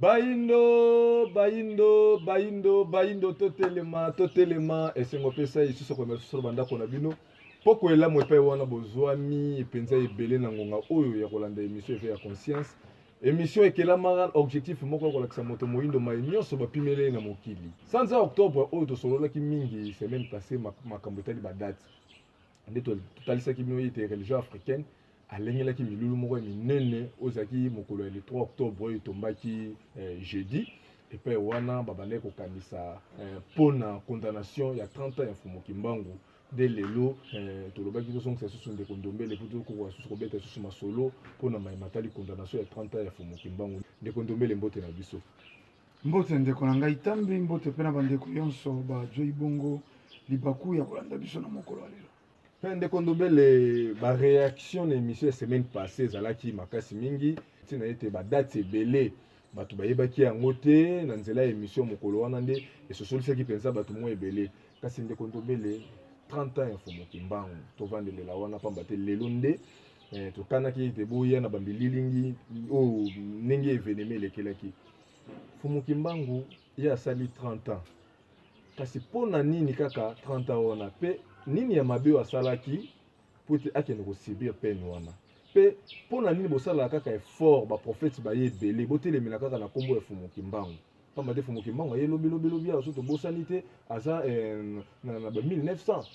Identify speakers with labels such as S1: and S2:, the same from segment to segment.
S1: Baindo, baindo, baindo, baindo, totelema, et c'est mon pesa ici sur le sur banda konabino. Poko ela mo pe wana bozwami penza ebele na ngonga oyo ya kolanda émission ya conscience. Émission ekela mara objectif moko ko lakisa moto moindo mai nyonso bapimele na mokili. Sanza octobre oyo to solola ki mingi semaine passée makambo etali ba date. Ndeto totalisa ki bino ite religion africaine. Alengelaki milulu moko minene ozaki mokolo le 3 octobre oyo tombaki jeudi et puis wana babane ko kanisa pona condamnation ya 30 ans ya Fumu Kimbangu de lelo tolobaki tosong sa susu ndeko Ndombele puto ko susu ko beta susu masolo pona matali condamnation ya 30 ans ya Fumu Kimbangu ndeko Ndombele mbote na biso
S2: mbote ndeko na ngai tambi mbote pena bandeko yonso ba Joy Bongo libaku ya kolanda biso na mokolo lelo.
S1: Ndeko Ndombele ba réaction na émission la semaine passée zalaki makasi mingi tina ete ba date ebele batu bayebaki yango te na nzela émission mokolo wana nde esosolisaki penza batu mo ebele kasi Ndeko Ndombele 30 ans ya Fumu Kimbangu tovandelela wana pamba te lelo nde tokanaki ete boya na bambililingi o ndenge événement elekelaki Fumu Kimbangu ye asali 30 ans kasi pona nini kaka 30 ans wana pe nini ya mabe asalaki pour te akende ko subir peine wana pe pona nini bosala kaka effort ba prophète ba yebele botelemela kaka na kombo ya Fumu Kimbangu pamba te Fumu Kimbangu ye lobi aso to bosanité aza na ba 1900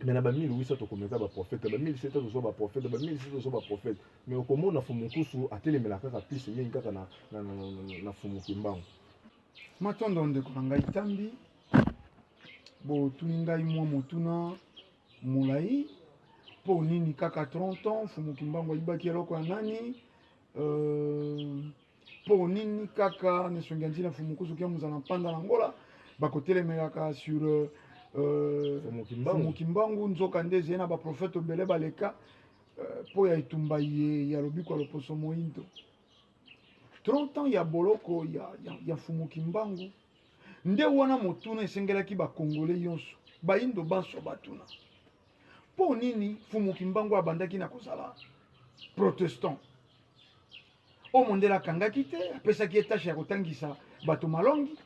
S1: mais na ba 1800 to komeza ba prophète ba 1700 to so ba prophète ba 1600 to so ba prophète mais okomona Fumu Kusu atelemela kaka plus mingi kaka na Fumu Kimbangu
S2: Matondo ndeko na ngai tambi bo tuningai mwa motuna mulai po nini kaka 30 ans Fumu Kimbangu ibaki eloko ya nani po nini kaka nesongia njina Fumu Kusu kia muzana panda na ngola bakotelemelaka sur Fumu Kimbangu nzoka ndeze na ba prophète obele baleka po ya etumba ye ya lobiko ya loposo moindo 30 ans ya boloko ya Fumu Kimbangu nde wana motuna esengelaki ba Congolais yonso baindo banso batuna po nini Fumu Kimbangu abandaki na kozala protestant o mondela kangaki te apesaki etashe ya kotangisa bato malongi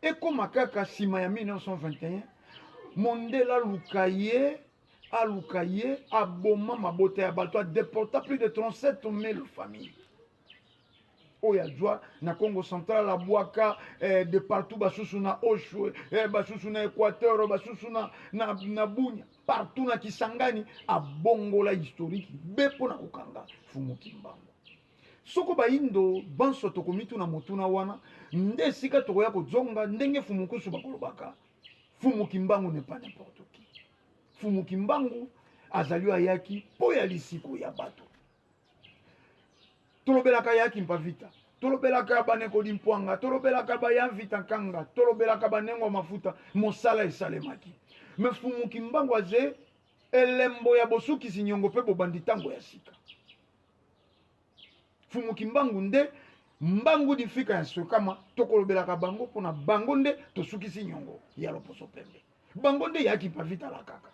S2: ekoma kaka sima ya 1921 mondela alukaye aboma mabota ya bato adeporta plus de 37 000 familles oya jwa na Congo central la Bwaka de partout basusu na Oshwe basusu na Équateur basusu na Bunya partout na Kisangani abongola historique bepo na kokanga Fumu Kimbangu soko baindo banso tokomitu na motuna wana nde sika tokoya kozonga ndenge Fumu Kusu bakolobaka Fumu Kimbangu n'est pas n'importe qui Fumu Kimbangu azali ayaki po ya lisiko ya bato tolobelaka yaki mpavita tolobelaka baneko dimpwanga tolobelaka baya vita kanga tolobelaka banengo mafuta mosala esalemaki me Fumu Kimbangu aze elembo ya bosukisi nyongo pe bobandi tango ya sika Fumu Kimbangu nde mbangu difika ya sokama tokolobelaka bango pona bango nde tosukisi nyongo ya loposo pembe bango nde yaki mpavita la kaka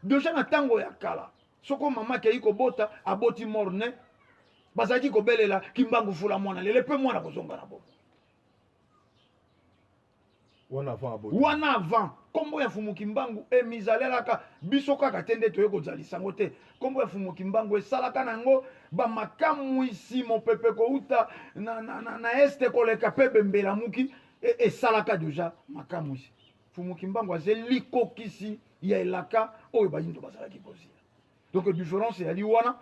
S2: deja na tango ya kala soko mama ke yiko bota aboti morne bazaki ko belela Kimbangu fula mwana lele pe mwana kozonga na bobo wana avant kombo ya Fumu Kimbangu emizalelaka biso kaka tende toyeko zalisango te kombo ya Fumu Kimbangu esalaka nango ba makamu isi mopepe ko uta na este koleka pe bembela muki esalaka deja makamu isi Fumu Kimbangu azeli kokisi ya elaka oyo bayindo bazalaki kozia donc différence ya liwana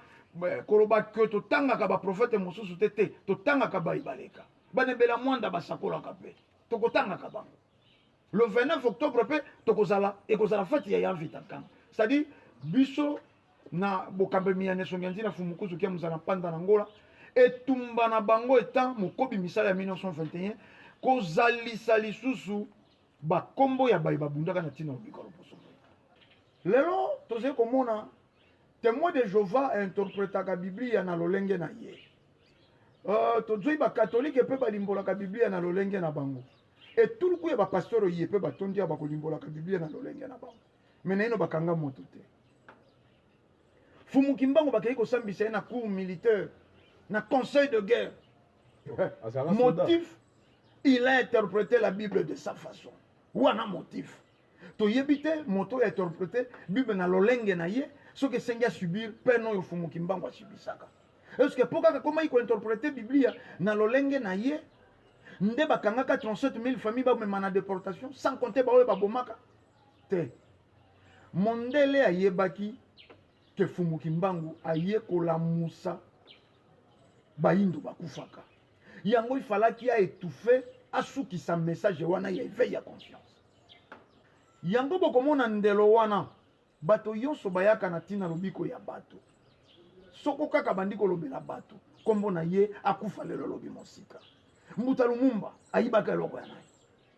S2: koloba ke totangaka ba prophète mosusu te totangaka baibaleka banebela mwanda basakolaka pe tokotangaka bango le 29 octobre pe tokozala ekozala fête ya Yavita Kanga c'est-à-dire biso na bokambemi ya nesongia nzina Fumu Kusu kia muzana panda na ngola etumba na bango etant mokobi misala ya 1921 kozalisa lisusu bakombo ya babundaka na tina lobiko loposo lelo tozali komona témoin de Jéhovah interprétaka Biblia na lolenge na ye tozwi ba catholique pe balimbolaka Biblia na lolenge na bango et tout le coup ba pasteur ye pe batondi ba kolimbolaka Biblia na lolenge na bango mais naino bakanga moto te Fumu Kimbangu bakei ko sambisa na cour militaire na conseil de guerre Motif, il a interprété la Bible de sa façon. Ou un motif. To yebite, moto a interprété Bible na lolenge na ye, ce que senga subir, peno yo fumu kimbango shibisaka. Est-ce que pourquoi comment il interpréter Biblia na lolenge na ye, nde bakangaka 37 000 familles ba mema na déportation, sans compter ba ba bomaka. Te. Mondele ayebaki ke fumu kimbangu aye kolamusa baindu bakufaka. Yango il fallait qu'il a étouffé asukisa message wana ya éveil ya conscience. Yango bokomona ndelo wana bato yonso bayaka na tina lobiko ya bato. Soko kaka bandiko lobela bato kombo na ye akufa lelo lobi mosika. Mbuta Lumumba ayibaka eloko ya naye.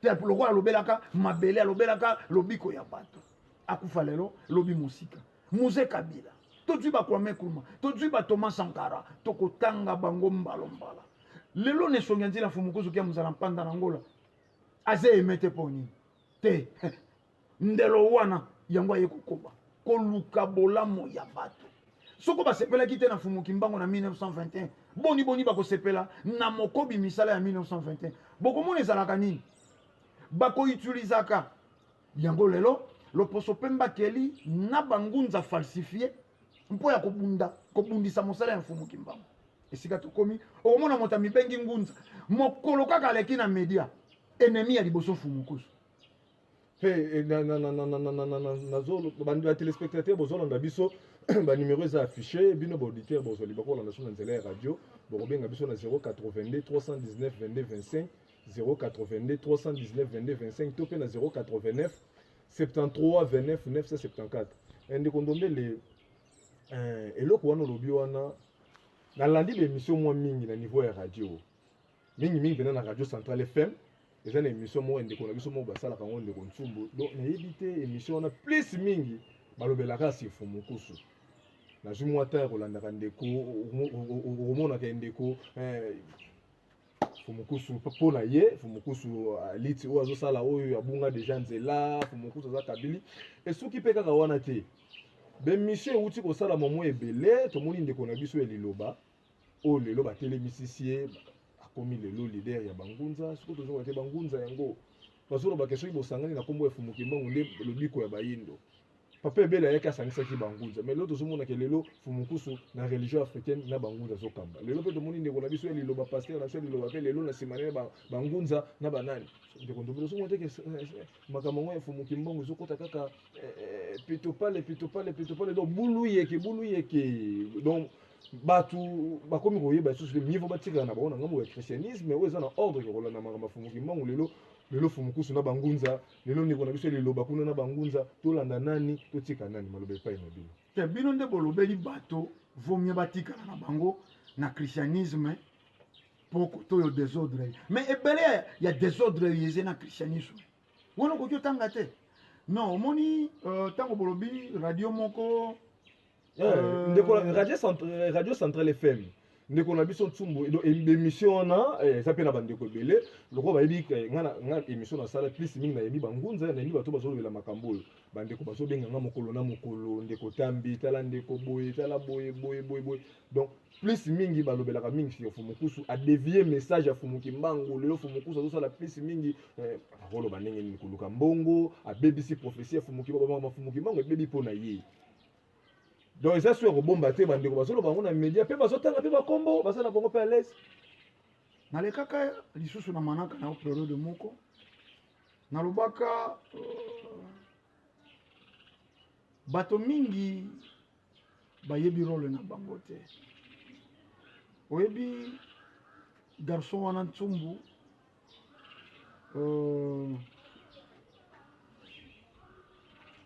S2: Te loko alobelaka mabele alobelaka lobiko ya bato. Akufa lelo lobi mosika. Muze Kabila tozwi ba Kwame Nkrumah tozwi ba Thomas Sankara tokotanga bango mbalombala. Lelo ne songa nzila fumukuzu kia muzala mpanda na Angola. Aze emete poni. Te. Ndelo wana yango aye kokoba. Koluka bolamo ya bato. Soko ba sepela kite na fumu kimbango na 1921. Boni bako sepela na mokobi misala ya 1921. Boko mone zalaka nini? Bako utilizaka. Yango lelo loposo pemba keli na bangunza falsifié. Mpo ya kobundisa mosala ya fumu kimbango. Esika tokomi omona mota mibengi ngunza mokolo kaka leki na media ennemi ya liboso fumukusu
S1: pe nazolo bandi ba téléspectateurs bozolanda biso ba numéro eza affiché bino ba auditeur bozoli bakolanda so na nzela ya radio bokobenga biso na 082 319 22 25 082 319 22 25 to pe na 089 73 29 974 ndeko ndombele eloko wana lobi wana nalandi l'émission moi mingi na niveau ya radio mingi pena na radio centrale FM eza na émission mo ndeko na biso mo basala kango ndeko ntsumbu donc na yebite émission na plus mingi balobelaka si fumukusu na zwi mwa ta kolandaka ndeko omona ka ndeko fumukusu po na ye fumukusu liti o azosala oyo abunga déjà nzela fumukusu aza kabili esuki pe kaka wana te bemission euti kosala momo ebele tomoni ndeko na biso ya liloba oyo lelo batelemisi ye akomi lelo leader ya bangunza siko tozoka te bangunza yango bazoloba soki bosangani na kombo ya fumu kimbangu nde lobiko ya bayindo papa ebele ayaki asangisaki bangunza mais lelo tozomona ke lelo fumukusu na religion africaine na bangunza azokamba lelo mpe tomoni ndeko na biso ya liloba paster na biso ya liloba mpe lelo na nsima na ye bangunza na banani ndeko ndombe tozomona te ke makambo ngo ya fumu kimbangu ezokota kaka pitopale donc bulu yeke donc bato bakomi koyeba lisusu mivo batikala na bango na ngambo ya christianisme oyo eza na ordre ke kolanda makambo ya fumu kimbangu lelo fumukusu na bangunza lelo ndeko na biso liloba kuna na bangunza tolanda nani totika nani maloba epai na bino
S2: te bino nde bolobeli bato vomie batikala na bango na christianisme poko toyo désordre mais ebele ya désordre yeze na christianisme wana koki otanga te non omoni ntango bolobi radio moko
S1: ndeko radio centrale FM ndeko na biso ntsumbu émission wana eza mpe na bandeko ebele loko bayebi nga émission nasala plus mingi nayebi bangunza nayebi bato bazolobela makambo oyo bandeko bazobenga nga mokolo na mokolo ndeko tambi tala ndeko boye tala boye donc plus mingi balobelaka mingi ya fumukusu adevie message ya fumu kimbangu lelo fumukusu azosala plus mingi akoloba ndenge nini koluka mbongo abebisi prophétie ya fumu kimbangu ebebi mpo na ye donc eza so ya kobomba te bandeko bazoloba bango na media mpe bazotanga mpe bakombo baza na bango mpe à l'aise
S2: nalekaka lisusu na manaka na periode moko nalobaka bato mingi bayebi role na bango te oyebi garçon wana ntsumbu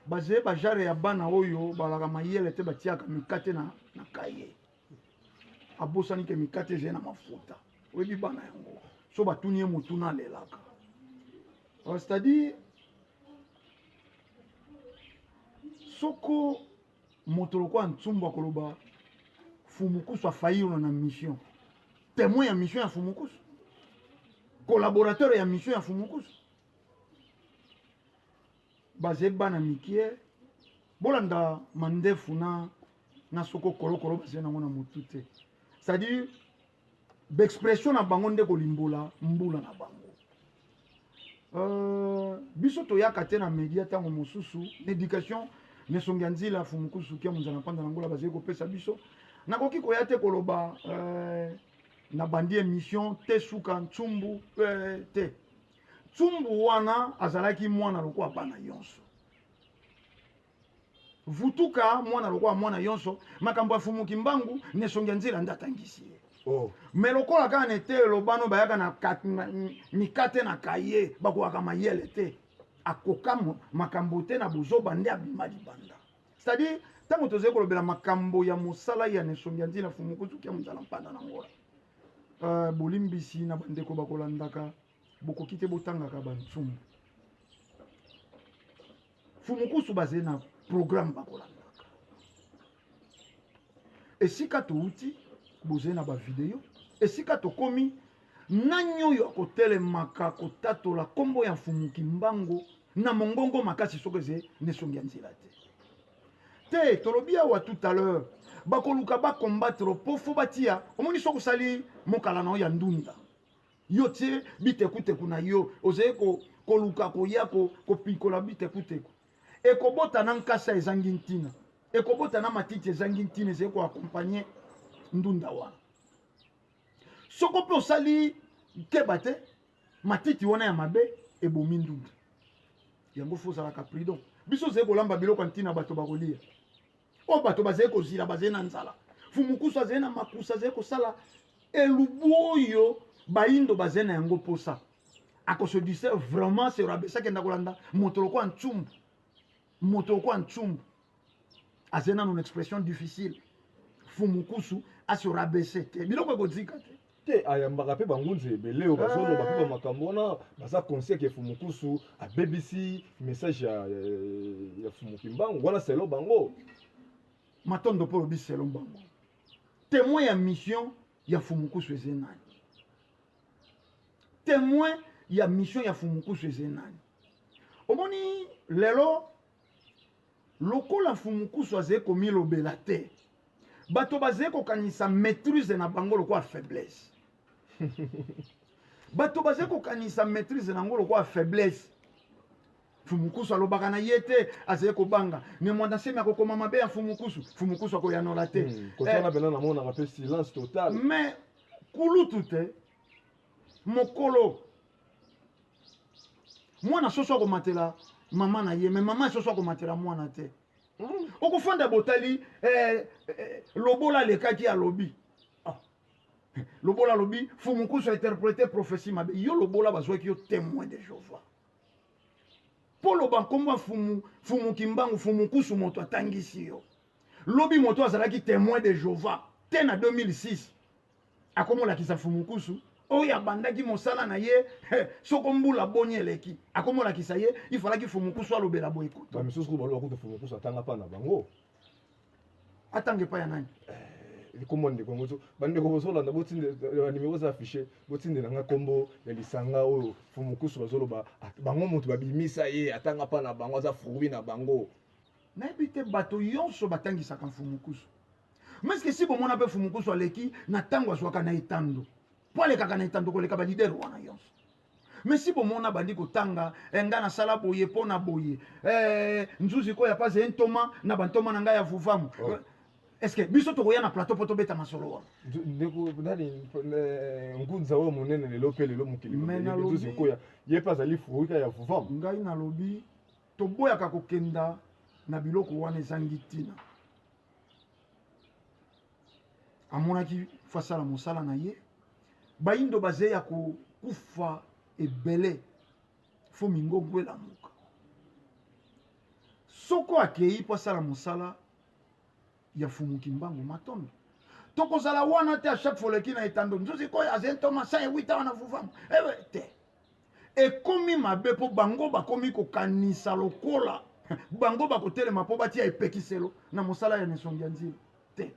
S2: bazeye bajare ya bana oyo balaka mayele te batiaka mikate na kaye abosani ke mikate ezali na mafuta oyebi bana yango so batuni ye motuna alelaka c'est-à-dire soko moto lokola ntsumbu akoloba fumukusu afayirona na mission témoin ya mission ya fumukusu collaborateur ya mission ya fumukusu baze bana mikie bolanda mandefu na soko kolokolo baze nango na motu te c'est-à-dire D'expression na bango nde kolimbola mbula na bango. Biso toyaka te na media tango mosusu l'éducation ne songa nzila fumukusu kia munzana panda na ngola bazeko pesa biso nakoki koya te koloba na bandi émission te suka ntsumbu te tsumbu wana azalaki mwana lokwa bana yonso vutuka mwana lokwa mwana yonso makambo ya fumuki mbangu ne songa nzila ndatangisi
S1: Oh.
S2: Mais lokola ka nete lobano bayaka na mikate na kaye bakoaka mayele te akoka makambo te na bozoba nde abima libanda. C'est-à-dire tango tozali kolobela makambo ya mosala ya nesongi ya nzela fumukusu kia muzala mpanda na ngola. Bolimbisi na bandeko bakolandaka bokoki te botangaka bantsumu. Fumukusu bazali na programme bakolandaka. Esika touti bozena ba video esika tokomi nanyo yo kotelemaka kotatola kombo ya fumuki mbango na mongongo makasi sokoze nesongi nzila te tolobia wa tout à l'heure bakoluka ba combattre pofo batia omoni soko sali mokala na ya ndunda yo tie bitekuteku kuna yo oze koluka koya kopikola bitekuteku ekobota na nkasa ezangi ntina ekobota na matiti ezangi ntina eze ko accompagner ndunda wana soko pe osali keba te matiti wana ya mabe ebomi ndunda yango fo ozalaka prudent biso ozali kolamba biloko ntina bato bakolia o bato bazali kozila bazali na nzala fumukusu azali na makusa azali kosala elubu oyo bayindo bazali na yango posa akose dise vraiment se rabesa kenda kolanda moto lokwa ntsumbu azali nano une expression difficile fumukusu asi rabaisser te biloko ekozika
S1: te ayambaka pe bangunzi ebele oyo bazoloba pe bamakambo wana baza conscient ke fumukusu abebisi message ya fumuki mbangu wana selo bango
S2: matondo mpo lobi selo bango témoin ya mission ya fumukusu eze nani témoin ya mission ya fumukusu eze nani omoni lelo lokola fumukusu azali komilobela te bato bazali kokanisa maîtrise na bango lokwa faiblesse bato bazali kokanisa maîtrise na ngo lokwa faiblesse fumukusu alobaka na ye te azali kobanga me mwanda nsemi akokoma mabe ya fumukusu akoyanola te
S1: kotana pena namonaka pe silence total
S2: mais kulutu te mokolo mwana soso akomatela mama na ye me mama soso akomatela mwana te okufanda botali lobola lekaki alobi lobola alobi fumukusu interprété prophétie mabe yo lobola bazwaki yo témoin de Jéhovah polo bankomba fumuki mbangu fumukusu moto atangisi yo lobi moto azalaki témoin de Jéhovah te na 2006 akomolakisa fumukusu oyo abandaki mosala na ye soko mbula boni eleki akomolakisa ye ifalaki fumukusu alobela boye kutu
S1: bamisusu baloba kutu fumukusu atanga pa na bango
S2: atange pa ya nani
S1: kombo ndeko ngoto bandeko bozolanda botinde banimero za affiché botindela nga kombo ya lisanga oyo fumukusu bazoloba bango moto babimisa ye atanga pa na bango aza fruit na bango
S2: nayebi te bato yonso batangisaka fumukusu meske si bomona mpe fumukusu aleki na ntango azwaka na etando po alekaka na etando koleka balidere wana yonso mais si bomona bandi kotanga nga nasala boye mpo na boye nzuzi koya pasi entoma na bantoma na ngai ya vuvamu est-ce que biso tokoya na plateau po tobeta masolo wana
S1: ndeko nani ngunza oyo monene lelo mpe lelo mokili nzuzi koya ye mpe azali fruit ya vuvamu
S2: ngai nalobi toboyaka kokenda na biloko wana ezangi ntina amonaki fasala mosala na ye bayindo bazali ya kokufa ebele fo mingongo elamuka soko akei po asala mosala ya fumuki mbangu matondo tokozala wana te a chaque fois leki na etando nzuzi koyo azali ntoma 108 wana vuvamu ewe te ekomi mabe mpo bango bakomi kokanisa lokola bango bakotelema mpo batia epekiselo na mosala ya nesongi ya nzila te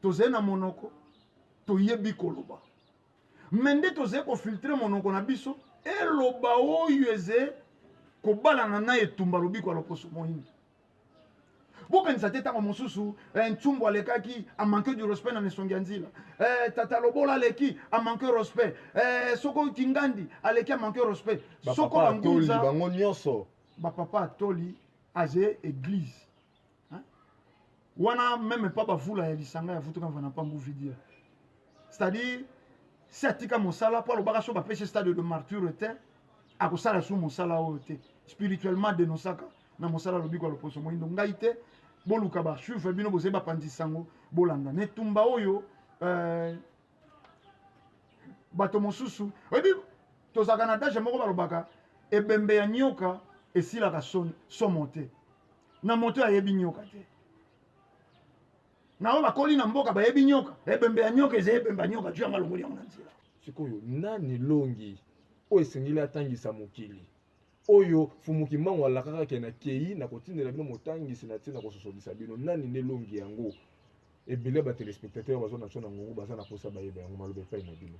S2: tozali na monoko toyebi koloba me nde tozali kofiltre monoko na biso eloba oyo eze kobalana na etumba lobiko ya loposo moyindo bokanisa te ntango mosusu ntumbu alekaki amanke du respect na nesongi ya nzela tata lobola aleki amanke respect soko kingandi aleki amanke respect soko bangunza
S1: bango nyonso
S2: bapapa atoli aze église wana même pas bavula ya lisanga ya vutuka mvana pambu vidia c'est-à-dire si atika mosala po alobaka so bapesi stade de martyre te akosala su mosala oyo te spirituellement denosaka na mosala lobiko ya loposo moyindo ngai te boluka basuivre bino bozali bapandisango bolanda netumba oyo bato mosusu oyebi tozalaka na dage moko balobaka ebembe ya nyoka esilaka somo te na moto ayebi nyoka te na oyo bakoli na mboka bayebi nyoka ebembe ya nyoka eza ebembe ya nyoka tu yanga longoli yango na nzela
S1: sikoyo nani longi oyo esengeli atangisa mokili oyo fumuki mbango alakaka ke na kei na kotindela bino motangisi na ntina kososolisa bino nani nde longi yango ebele batelespectateur bazo na so na ngongo baza na posa bayeba yango maloba epai na bino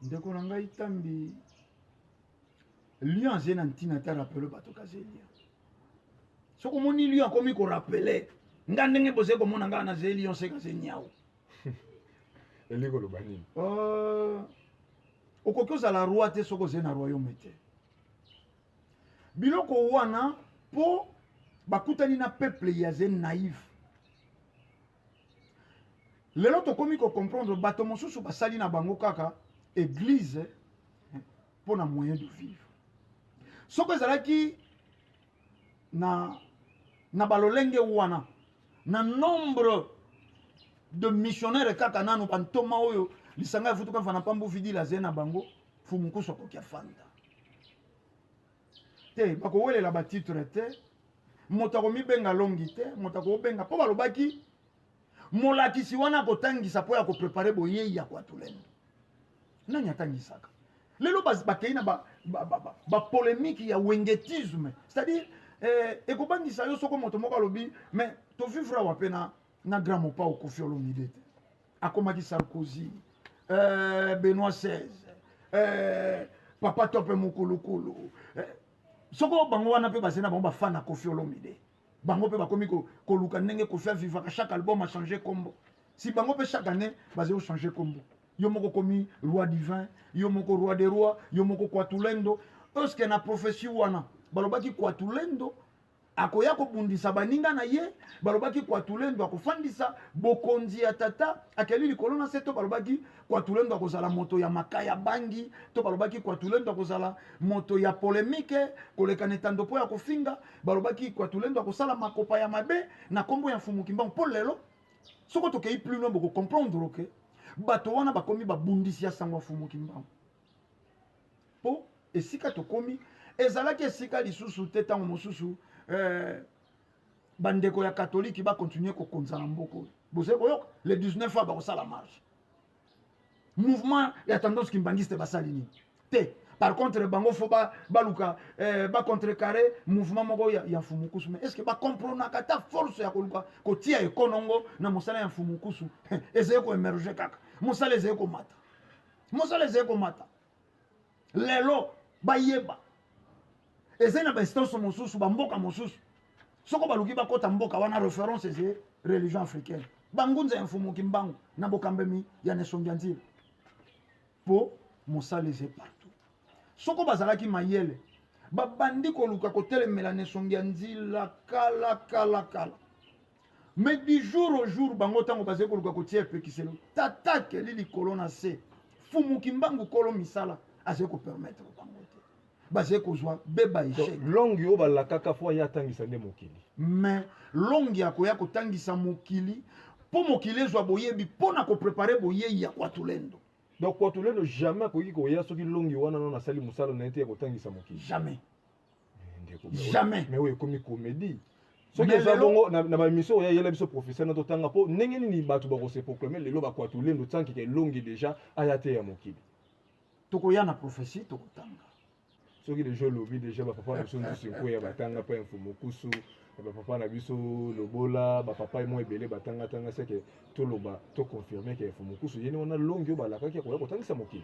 S2: ndeko na ngai tambi lion aze na ntina te rapele bato kaze lion soki omoni lion akomi korapele nga ndenge bozali komona ngai na ze lion se kaze niao
S1: elingi koloba nini
S2: okoki ozala roi te soki ozali na royaume te biloko wana mpo bakutani na peuple ya ze naïf lelo tokomi kocomprendre bato mosusu basali na bango kaka église mpo na moyen de vivre soki ezalaki na balolenge wana na nombre de missionnaire kaka nano bantoma oyo lisanga ya futuka mfana pambu vidili azali na bango fumukusu akoki afanda te bakowelela batitre te moto akomibenga longi te moto akobenga mpo balobaki molakisi wana akotangisa mpo ya koprepare boyei ya kwatulendo nani atangisaka lelo bakei na bapolémike ya wengetisme c'est-à-dire ekobangisa yo soko moto moko alobi mais tovivre awa mpe na grand mopa okofi olomide te akomaki Sarkozy Benoît XVI papa tope mokulukulu soko bango wana mpe bazali na bango bafana na Kofi Olomide bango mpe bakomi koluka ndenge Kofi avivaka chaque album achange kombo si bango mpe chaque année bazali ochange kombo yo moko komi roi divin yo moko roi des rois yo moko kwatulendo eske na prophétie wana balobaki kwatulendo akoya kobundisa baninga na ye balobaki kwatulendo akofandisa bokonzi ya tata akeli likolo na se to balobaki kwatulendo akozala moto ya makaya bangi to balobaki kwatulendo akozala moto ya polémique kolekana etando po ya kofinga balobaki kwatulendo akosala makopa ya mabe na kombo ya mfumuki mbango mpo lelo soko tokei plus loin boko comprendre ke bato wana bakomi babundisi ya sango ya mfumuki mbango po esika tokomi ezalaki esika lisusu te ntango mosusu bandeko ya katoliki bakontinue kokonza na mboka oyo bozali koyoka le 19 a bakosala marche mouvement ya tendance kimbangiste basali nini te par contre bango fo baluka bacontrecarre mouvement moko ya mfumukusu mais est ce que bacomprenaka ta force ya koluka kotia ekonongo na mosala ya mfumukusu ezali koemerge kaka mosala ezali komata mosala ezali komata lelo bayeba ezali na bainstance mosusu bamboka mosusu soko baluki bakota mboka wana référence eze religion africaine bangunza ya mfumuki mbangu na bokambemi ya nesongi ya nzila mpo mosala eze partout soko bazalaki mayele babandi koluka kotelemela nesongi ya nzila kala mais du jour au jour bango ntango bazali koluka kotia epekiselo tatakeli likolo na se fumuki mbangu kolo misala azali kopermettre bango te bazali kozwa beba échec
S1: longi oyo balakaka fo aya atangisa nde mokili
S2: mais longi akoya kotangisa mokili mpo mokili ezwa boyebi mpo na koprepare boyei ya kwatulendo
S1: donc kwatulendo jamais akoki koya soki longi wana nano asali mosala na ye te ya kotangisa mokili
S2: jamais jamais
S1: mais oyo ekomi comédie soki eza bongo na bamission oyo ayela biso professeur na totanga mpo ndenge nini bato bakose proclame lelo bakwatulendo tankeke longi déjà aya te ya mokili
S2: tokoya na prophétie tokotanga
S1: soki deja olobi deja bapapa na biso nzusu ya batanga mpa mfumukusu bapapa na biso lobola bapapa mo ebele batangatanga seke toloba toconfirme ke mfumukusu yeni wana longi oyo balakaki akoya kotangisa mokili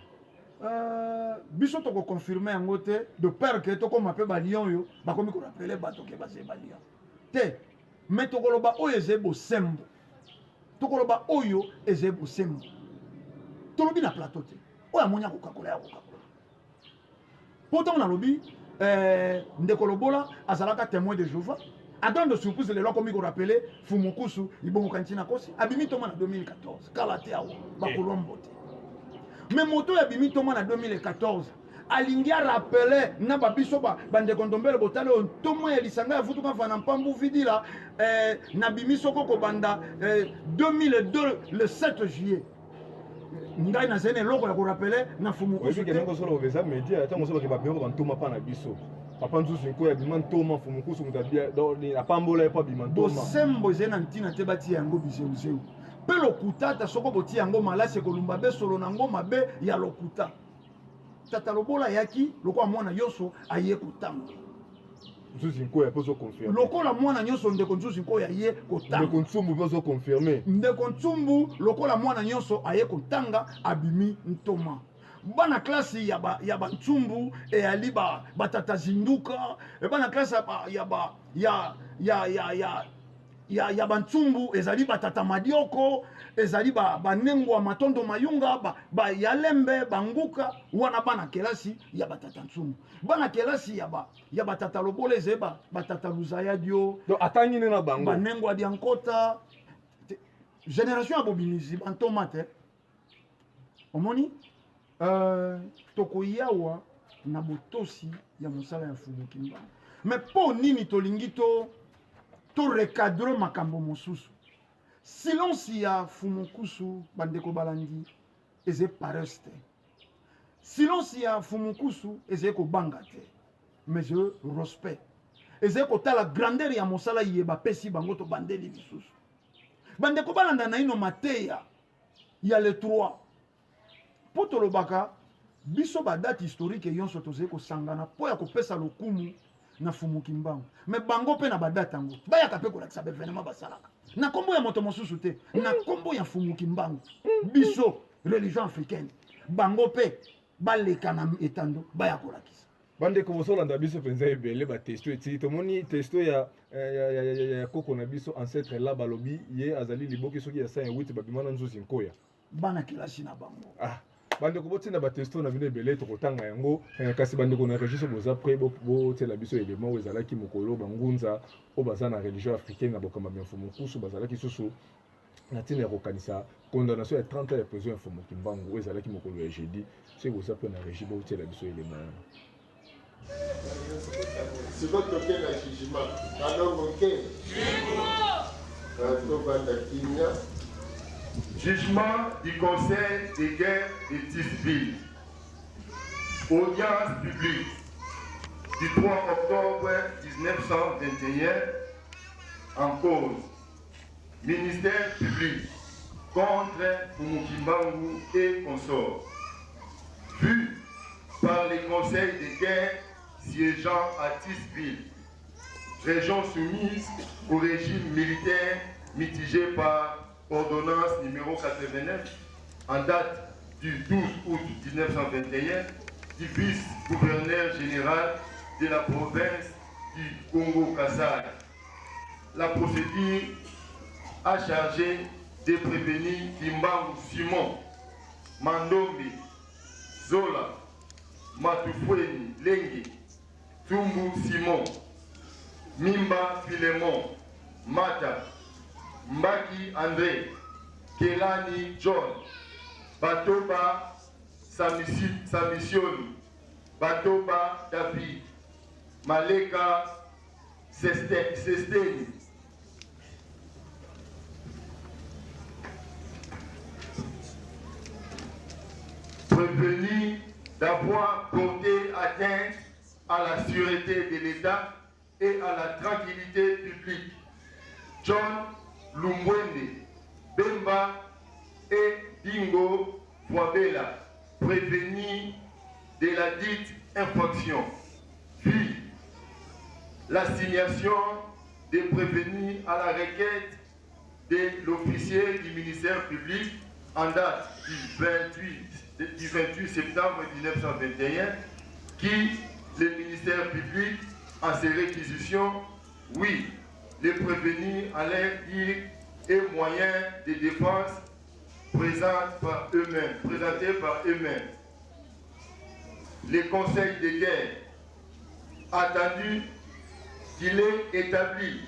S2: biso tokoconfirme yango te de peur ke tokóma mpe balion oyo bakomi korapele bato ke bazali balion te mais tokoloba oyo ezebo sembo tokoloba oyo ezebo sembo tolobi na plateau te oyo amonya kokakola ya kokakola pourtant na lobi ndekolobola azalaka témoin de Jéhovah à grande surprise les lois comme il rappelé Fumukusu ibongo kantina kosi abimi toma na 2014 kala te awo bakolombo te mais moto ya bimi toma na 2014 alingi a rappelé na babiso bande kondombele botale on toma ya lisanga ya futuka fana mpambu vidila na bimi soko ko banda 2002 le 7 juillet ngai na zene loko ya ko rappeler na Fumukusu
S1: ke ngo solo beza media ta ngoso ke babiro bantoma pa na biso papa nzusu ko ya bimantoma Fumukusu mutabia ni apambola pa bimantoma
S2: bosembo zena ntina te bati yango bizeu pe lokutata soko boti yango malasi kolumba be solo nango mabe ya lokuta tata lobola yaki loko mwana yoso aye kotanga
S1: nzusu ko ya pozo confirmer
S2: loko la mwana nyoso ndeko nzusu ko ya ye kotanga
S1: ndeko ntsumbu pozo confirmer
S2: ndeko ntsumbu loko la mwana nyoso aye kotanga abimi ntoma bana klasi ya ba ntsumbu e ali batata zinduka e bana klasi ya bantsumbu ezali batata madioko ezali banengwa matondo mayunga yalembe banguka wana bana kelasi ya batata ntsumbu bana kelasi ya batata lobola ezeba batata luzaya dio
S1: donc atangi na bango
S2: banengwa dia nkota génération ya bobinisi bantoma te omoni tokoyawa na botosi ya mosala ya Fumukimbangu mais po nini tolingi to recadre makambo mosusu silence ya Fumukusu bandeko balandi eze paresse te silence ya Fumukusu eze kobanga te mais je respect eze kotala grandeur ya mosala yeba pesi bango to bandeli bisusu bandeko balanda na ino mateya ya le 3 po tolobaka biso badate historique yonso tozali kosangana po ya kopesa lokumu na Fumukimbangu mais bango pe na badate yango bayaka pe kolakisa bevenema basalaka na kombo ya moto mosusu te na kombo ya Fumukimbangu biso religion africaine bango pe baleka na etando baya kolakisa
S1: bandeko bosolanda biso penza ebele batesto eti tomoni testo ya koko na biso ancêtre la balobi ye azali liboki soki ya 5 babimana nzuzi nkoya
S2: bana kelasi na bango
S1: bandeko botina batesto na bino ebele tokotanga yango kasi bandeko na registre boza pre botela biso élément oyo ezalaki mokolo bangunza oyo baza na religion africaine na bokamba ya Fumukusu bazalaki susu na ntina ya kokanisa condamnation ya 30 ans ya prison ya Fumukimbangu oyo ezalaki mokolo ya jeudi soki boza mpe na régie botela biso élément yango
S3: si votre toqué la jugement, alors ok. Jugement du Conseil des guerres de Tisville. Audience publique du 3 octobre 1921 en cause. Ministère public contre Fumukimbangu et consorts. Vu par les conseils des guerres siégeant à Tisville, région soumise au régime militaire mitigé par ordonnance numéro 89 en date du 12 août 1921 du vice-gouverneur général de la province du Congo-Kassai. La procédure a chargé de prévenir Kimbangu Simon, Mandombi, Zola, Matufweni Lengi, Tumbu Simon, Mimba Philemon, Mata, Mbaki André, Kelani John, Batoba Samisioni, Batoba David, Maleka Sesteni, prévenu d'avoir porté atteinte à la sûreté de l'État et à la tranquillité publique. John Lumbwende, Bemba et Bingo Fwabela, prévenus de la dite infraction. Puis, l'assignation des prévenus à la requête de l'officier du ministère public en date du 28 septembre 1921 qui, le ministère public, en ses réquisitions, oui, les prévenus en l'air dire et moyens de défense présentés par eux-mêmes. Les conseils de guerre, attendu qu'il est établi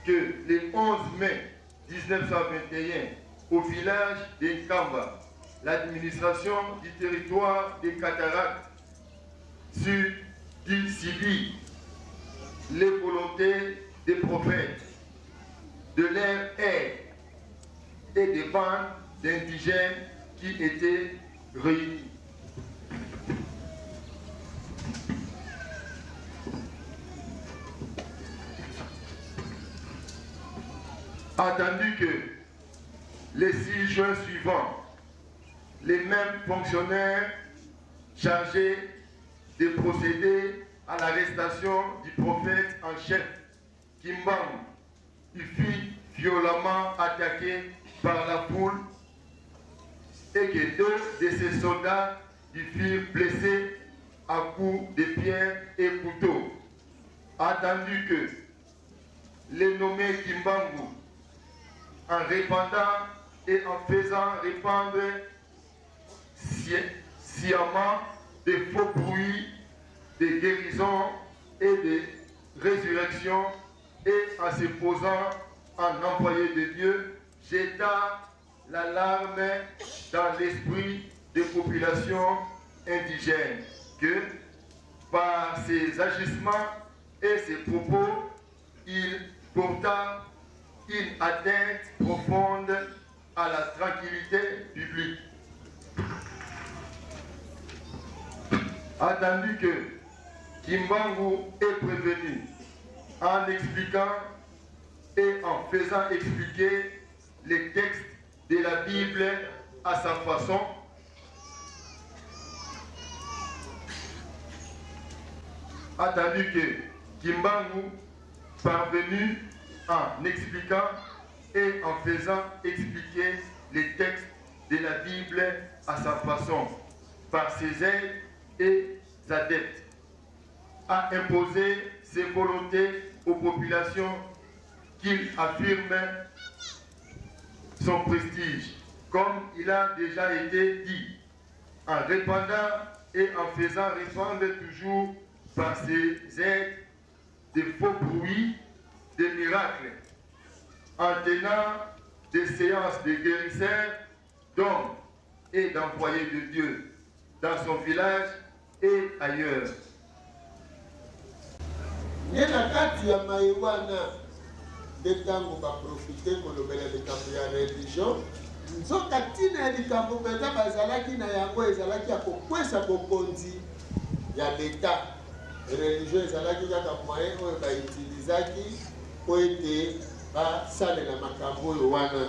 S3: que le 11 mai 1921, au village d'Enkamba, l'administration du territoire des Cataractes sur du civil les volontés des prophètes, de leur aide et des bandes d'indigènes qui étaient réunis. Attendu que les 6 juin suivants, les mêmes fonctionnaires chargés de procéder à l'arrestation du prophète en chef, Kimbangu, fut violemment attaqué par la foule et que 2 de ses soldats furent blessés à coups de pierres et couteaux. Attendu que les nommés Kimbangu, en répandant et en faisant répandre sciemment des faux bruits, des guérisons et des résurrections, et en se posant en envoyé de Dieu, jeta l'alarme dans l'esprit des populations indigènes que, par ses agissements et ses propos, il porta une atteinte profonde à la tranquillité publique. Attendu que Kimbangu est prévenu en expliquant et en faisant expliquer les textes de la Bible à sa façon, attendu que Kimbangu parvenu en expliquant et en faisant expliquer les textes de la Bible à sa façon, par ses aides et adeptes, a imposé ses volontés aux populations qu'il affirme son prestige, comme il a déjà été dit, en répandant et en faisant répandre toujours par ses aides des faux bruits, des miracles, en tenant des séances de guérisseurs d'hommes et d'envoyés de Dieu dans son village et ailleurs.
S4: Nena kati ya maiwana ndetango baprofite kolobela likambo ya religion nzoka tina ya likambo mpenza bazalaki na yango ezalaki ya kokwesa bokonzi ya leta. Religion ezalaki kaka moyen oyo baitilizaki po ete basalela makambo oyo wana,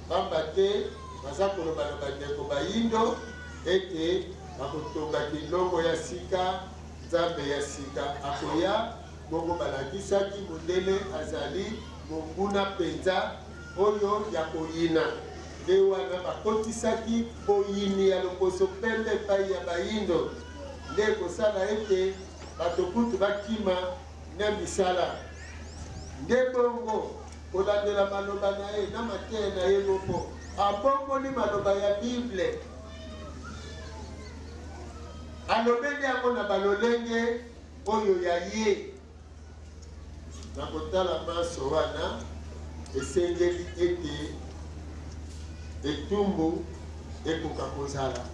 S4: pamba te baza koloba na bandeko bayindo ete bakotonga kilongo ya sika, nzambe ya sika akoya bongo balakisaki mondele azali monguna penza oyo ya koyina, nde wana bakotisaki boyini ya lokoso pembe epai ya bayindo, nde kosala ete bato kutu bakima na misala. Nde bongo kolandela maloba na ye na mateya na ye moko abongoli maloba ya Bible, alobeli yango na balolenge oyo ya ye. Na kotala maso wana esengeli ete etumbu ekoka kozala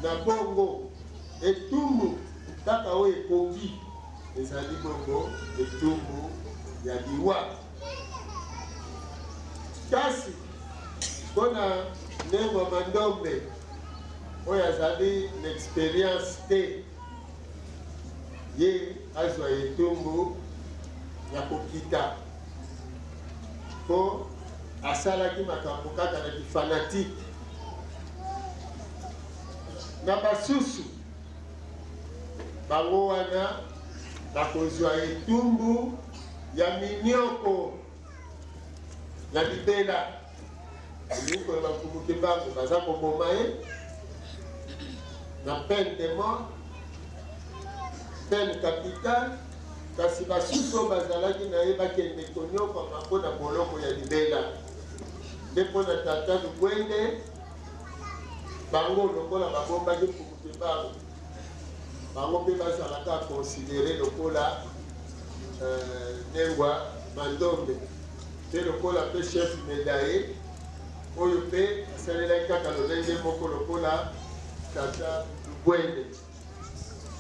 S4: na bongo. Etumbu kaka oyo ekoki ezali bongo etumbu ya liwa. Kasi mpona Nembo Mandombe oyo azali na experience te, ye azwa etumbu ya kokita po asalaki makambo kaka na kifanatike. Na basusu bango wana bakozwa etumbu ya minioko na libela eliko ya bakumuki mbango baza koboma ye na peine de mort, peine capitale, kasi basusu bazalaki na ye bakende konyokama mpo na boloko ya libela nde mpo na tata lubwende bango lokola babombaki pumuke bango mpe bazalaka considéré lokola nengwa mandombe mpe lokola mpe chef médaillé oyo mpe asalelaki kaka lolenge moko lokola tata lubwende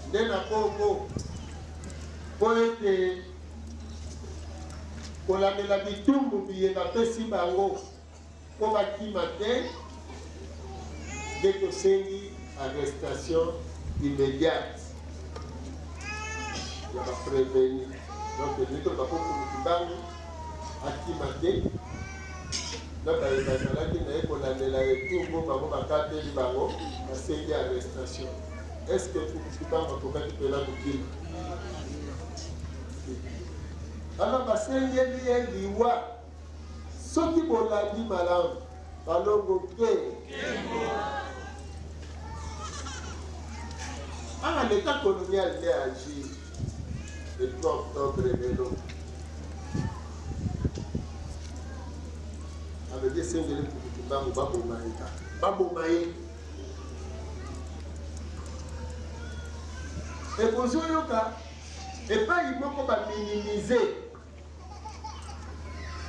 S4: nde na kongo mpo ete kolandela bitumbu biye bapesi bango mpo bakima te nde tosengi arrestation immédiate ya bapréveni donc nito bakokuluki bango akima te na baye bazalaki na ye kolandela etumbu bango bakateli bango basengi arrestation est ce que kuluki bango akokaki mpela kokima ana basengeli ye liwa soki bolandi malamu balongo te anga l'état colonial nde agi le 3 octobre lelo alobi esengeli kukutu mbangu baboma ye ekozwi oyoka epai moko baminimize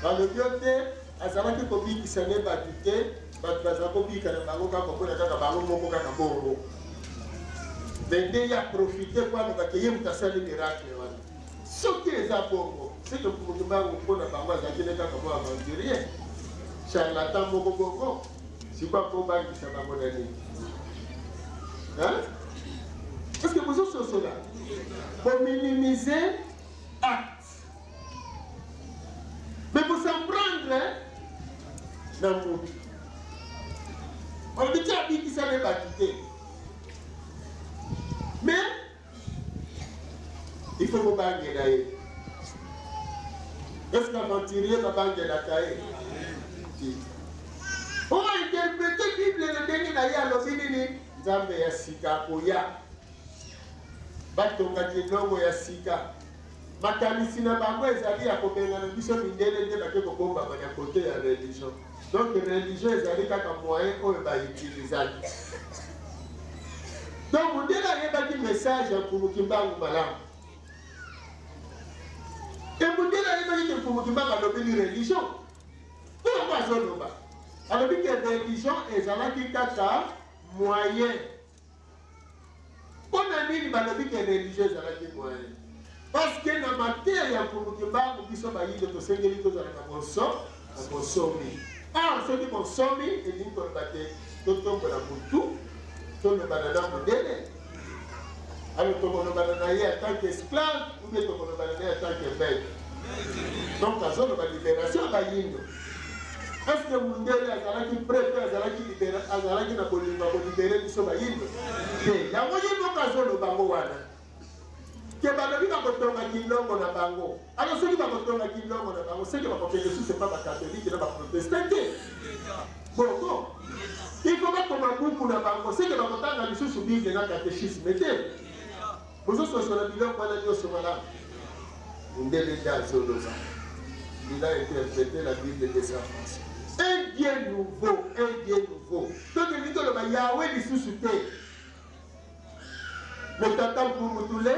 S4: balobi yo te azalaki kobikisa ne bato te bato bazala kobika na bango kaka mpona kaka bango moko kaka bongo me nde ya profite kwana bakeye moto asali miracle wana soki eza bongo seke moto bango mpona bango azalaki ne kaka mo aventurier charlatan moko bongo sikwa mpo bangisa bango na nini est ce que bozososola bominimize acte mais s'en prendre na mutu olobi ti abikisa ne bato te mais il faut bobangela ye est ce que aventurier babangelaka ye oyo interprete bible na ndenge na ye alobi nini nzambe ya sika akoya batongaki ndongo ya sika makanisi na bango ezali ya kobengana biso mindele nde bake kobombama na kote ya religion donc religion ezali kaka moyen oyo baitilizaki donc mondele ayebaki message ya mpumuki mbangu malamu mondele ayebaki ke mpumuki mbangu alobeli religion oyo azoloba alobi ke religion ezalaki kaka moyen mpona nini balobi ke religion ezalaki moyen parce que na mateya ya mpumuki mbangu biso bayindo tosengeli tozala na bonsomi soki bonsomi elingi koloba te totombola mutu tolobana na mondele alo tokolobana na ye en tant qu'esclave ou bien tokolobana na ye en tant que maître donc azoloba libération ya bayindo est ce que mondele azalaki prêt mpe azalaki na kolinga kolibere biso bayindo te yango ye moko azoloba ngo wana ke balobi bakotongaki ndongo na bango alors soki bakotongaki ndongo na bango seke bakokende susu epa bakatholike na baprotestant te bongo il faut bakoma buku na bango seke bakotanga lisusu bible na catéchisme te bozososola biloko wana nyonso malamu mondele nde azoloba il a interprété la bible de sa façon un Dieu nouveau donc elingi toloba yawe lisusu te metata mpumutule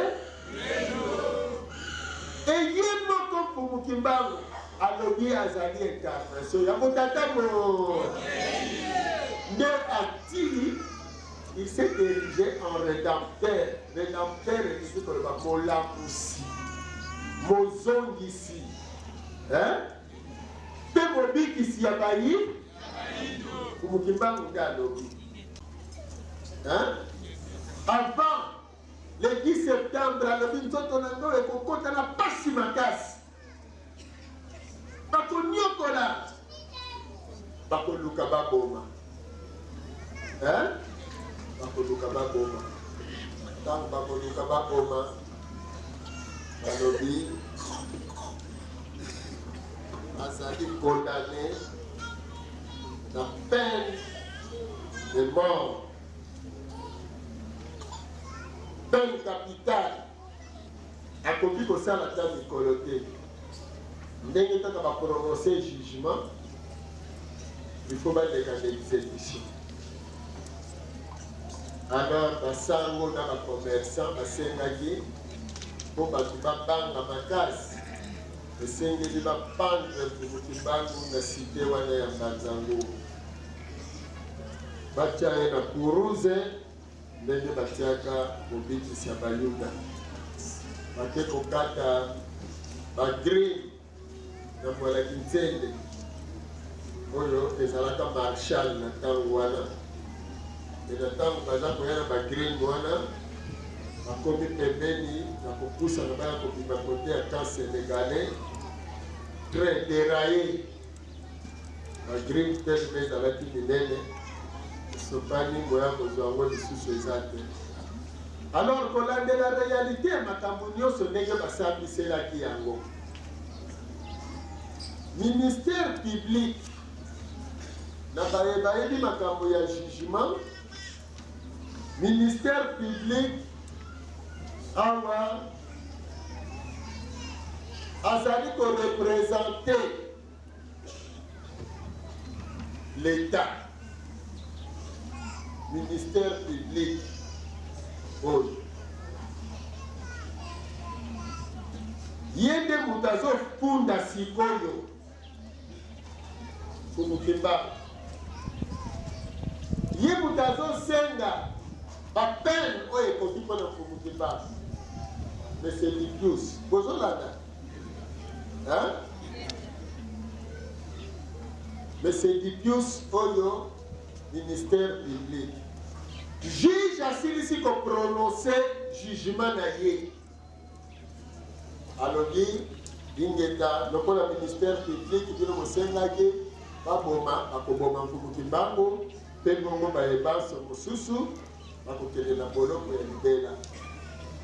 S4: eye moko mpumuki mbangu alobi azali incarnation ya motata mo nde atili il s'est érigé en rédempteur elingi koloba molamusi mozongisi mpe mobikisi ya bayi mpumuki mbangu nde alobi avant le 10 septembre alobi nzoto na ngo ekokota na pasi makasi bakonyokola bakoluka baboma ntango bakoluka baboma balobi azali condamné na peine de mort peine capitale akoki kosala ata mikolo te ndenge kaka baprononce jugement il faut baleka na exécution. Alors basango na bacommerçant basengaki mpo bato babanga makasi esengeli bapandre Mvumukimbangu na site wana ya Mbanzango batya ye na kuruze ndenge batiaka mobikisi ya bayuda bake kokata bagreen na mwalaki nzende oyo ezalaka marshal na ntango wana na ntango baza koya na bagreen wana bakomi pembeni na kopusa na baya kobima kote ya camp sénégalais très déraillé bagreen mpe mpe ezalaki minene esopani moya kozwa yango lisusu eza te. Alors kolandela réalité ya makambo nyonso ndenge basambiselaki yango ministère public na bayebi makambo ya jugement ministère public awa azali koreprésenter l'État. Ministère public oyo ye nde moto azofunda sikoyo Mvumukimbangu ye moto azosenga bapene oyo ekoki mpona Mvumukimbangu. Monsieur Lipius bozolanda Monsieur Lipius oyo ministère public juge asilisi koprononce jugement na ye alobi ingeta lokola ministère public bino mosengaki baboma bakoboma Mvumukimbangu mpe bongo bayebanso mosusu bakokende na boloko ya libela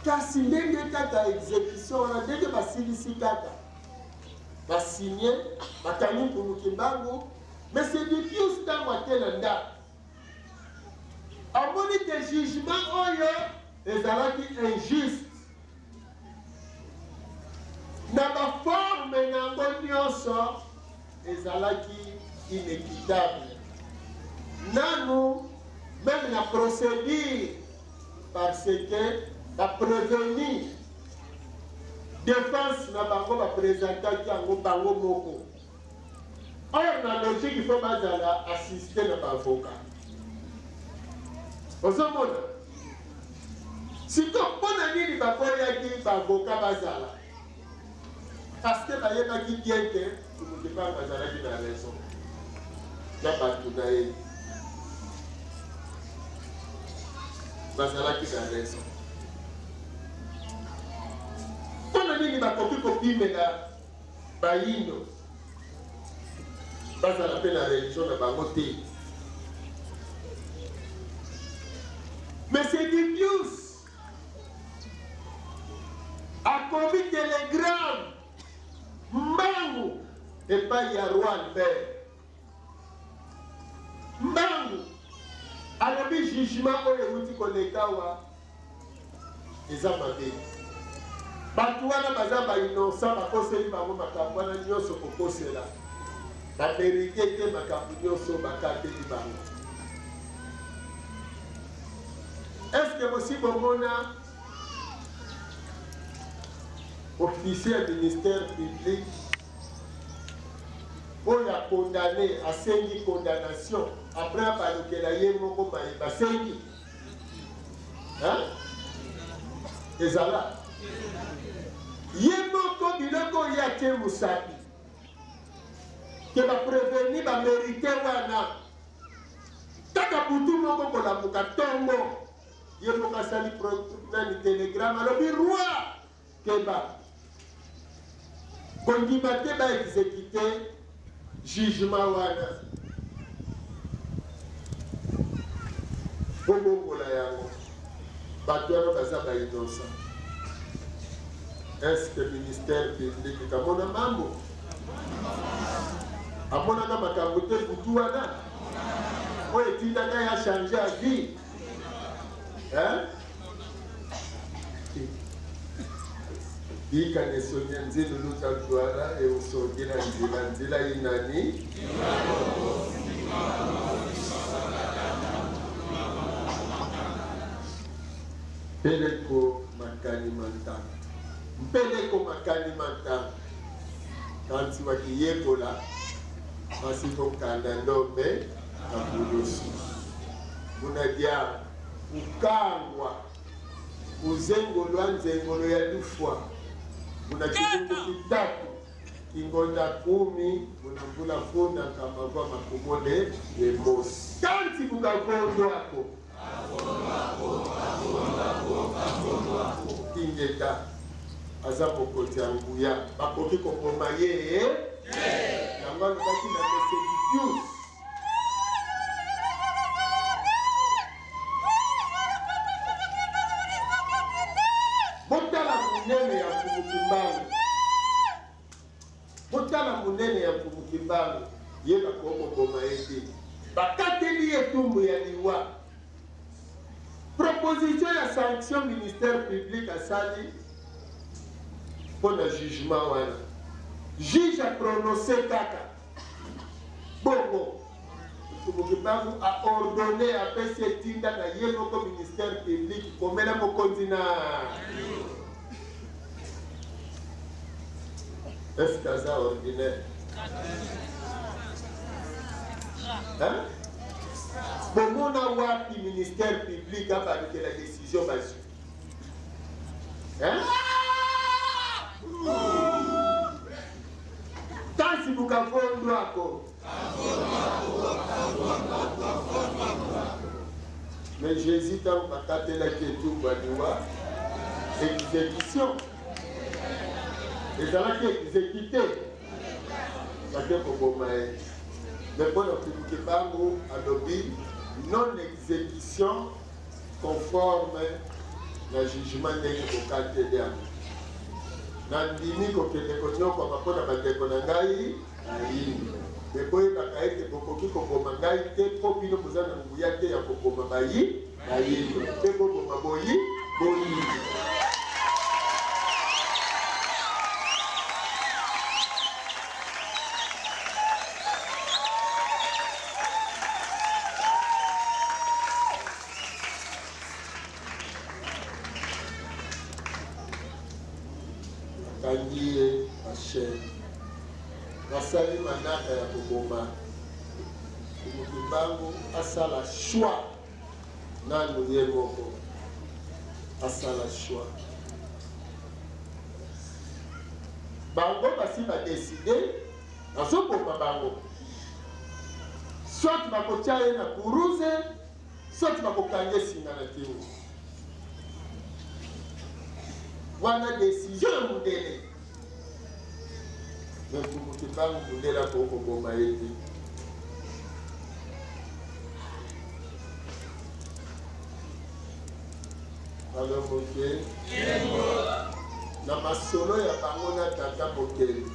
S4: kasi ndenge kaka exécution wana ndenge basilisi kaka basinye bakangi Mvumukimbangu Monsieur Lipius ntango atela ndako amoni ke jugement oyo ezalaki injuste na baforme nango nyonso ezalaki inéquitable nanu même na procédure parce que baprévenir défense na bango baprésentaki yango bango moko or na logique il faut bazala assister na baavocat ozomona siko mpona nini bakoyaki baavocat bazala parce que bayebaki bien ke Mvumukimbangu azalaki na raison na bato na ye bazalaki na raison. Mpona nini bakoki kopimela bayindo bazala mpe na religion na bango te. Monsieur Lipius akomi telegramme Mbangu epai ya roi Albert. Mbangu alobi jugement oyo euti koleka awa eza mabe bato wana baza bainocent bakoseli bango makambo wana nyonso kokosela bamerite te makambo nyonso bakateli bango. Est-ce que aussi bomona officier du ministère public oyo a condamné asengi condamnation après abalukela ye moko mayeba asengi ezala ye moko biloko oyo atie mosapi ke bapreveni bamérite wana kaka butu moko kolamuka ntongo ye moko asali nani telegramme alobi roi keba kondima te baexécute jugement wana bongongola yango bato wana baza bainocent. Est-ce que ministère public kamona mambo amonaka makambo te butu wana oyo etindaka ya change a vie Bika Sonia Nzelu Lutatwara et Usogina Nzila Inani. Peleko Makani Manta. Peleko Makani Manta. Kanti Wakiyebola. Masiko Kandandombe. Kabulosu. Munadia. Ukangwa. Uzengolo anzengolo ya lufwa. Muna kifungu kitatu. Kingonda 10. Muna mbula funda kama kwa makumone yemosi. Kanti mukakondo wako. Ingeta. Azapo kote anguya. Bakoki kopoma ye. Yangwa lukaki na mesegi pius. Botala munene ya kumukimbangu. Botala munene ya kumukimbangu. Yeba koko boma ete. Bakateli etumbu ya liwa. Proposition ya sanction ministère public a sali pour le jugement wana. Juge a prononcé kaka. Bongo. Kumukimbangu a ordonné à PC Tinda na yemoko ministère public komela mokonzi na. Est-ce que c'est ordinaire? Hein? Pour mon avoir le ministère public a pris la décision basée. Hein? Tant si vous avez un droit, mais j'hésite à me casser la question de exécution. Et ça va être exécuté. Ça fait pour moi. Mais pour le public bango à l'objet, non-exécution conforme au jugement de l'État. Nandimi kokende konyo kwa makona bateko na ngai ayini. Meboye bakaete bokoki kokoma ngai te po bino bozana nguya te ya kokoma bayi bayini. Te kokoma boyi boyi. Kandiye Hachem. Nasali manaka ya koboma. Kumukimbangu asala choix. Nanu ye moko. Asala choix. Bango basi ba décider. Nazoboma bango. Soit bakotia ye na kuruze. Soit bakokanye singa na kingo. Wana décision mundele. Mais kumukimbangu mundela koko boma yeti. Alors moke. Na masolo ya bango na tata mokeli.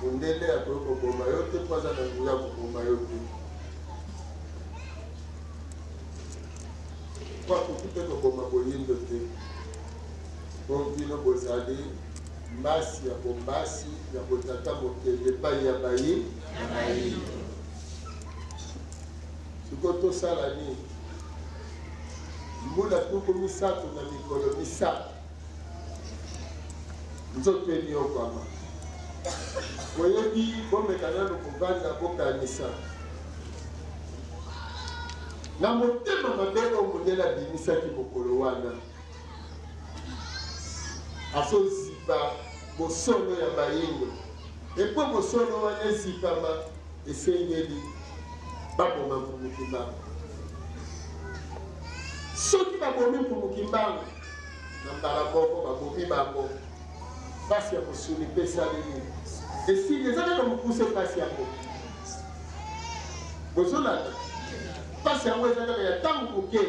S4: Mundele ya koko boma yote kwaza na nguya koko yote. Kwa kukite kokoma boyindo te. Bombino bozali mbasi ya bombasi ya botata mokele pai ya bayi. Sikoto sala ni mbula tuko misato na mikolo misato. Nzoto eni okama. Oyebi bomekana no kuvanda bokanisa. Na motema mabelo mundela bimisaki mokolo wana. Aso zipa bosono ya bayingo. Epo bosono wana zipama esengeli baboma kumukimbangu. Soki babomi kumukimbangu na mbala moko babomi bango. Pasi ya kusuni pesa lini. Esi ezaka mukuse pasi yako. Bozolata. Pasi yango ezaka ya tangu muke.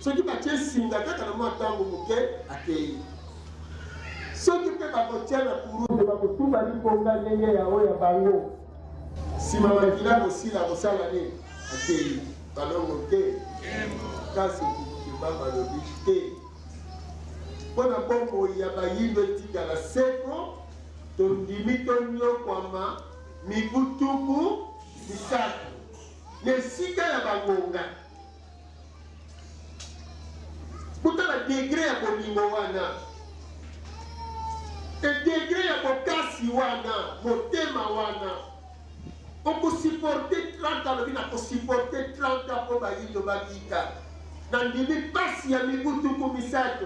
S4: Soki batie singa kaka na mwa tangu muke akei. Soki pe bakotia na kuruze bakotumba liponga ndenge ya oya bango. Sima makila kosila kosala nini akei. Balongo ke. Kasi kumukimbangu alobi te. mpona bongo ya bayindo etikala seko tondimi tonyokwama mibutuku misatu na esika ya bangonga kutala degre ya bolingo wana edegre ya bokasi wana motema wana okosiporte 30 alobi na kosiporte 30 mpo bayindo babika na ndimi pasi ya mibutuku misato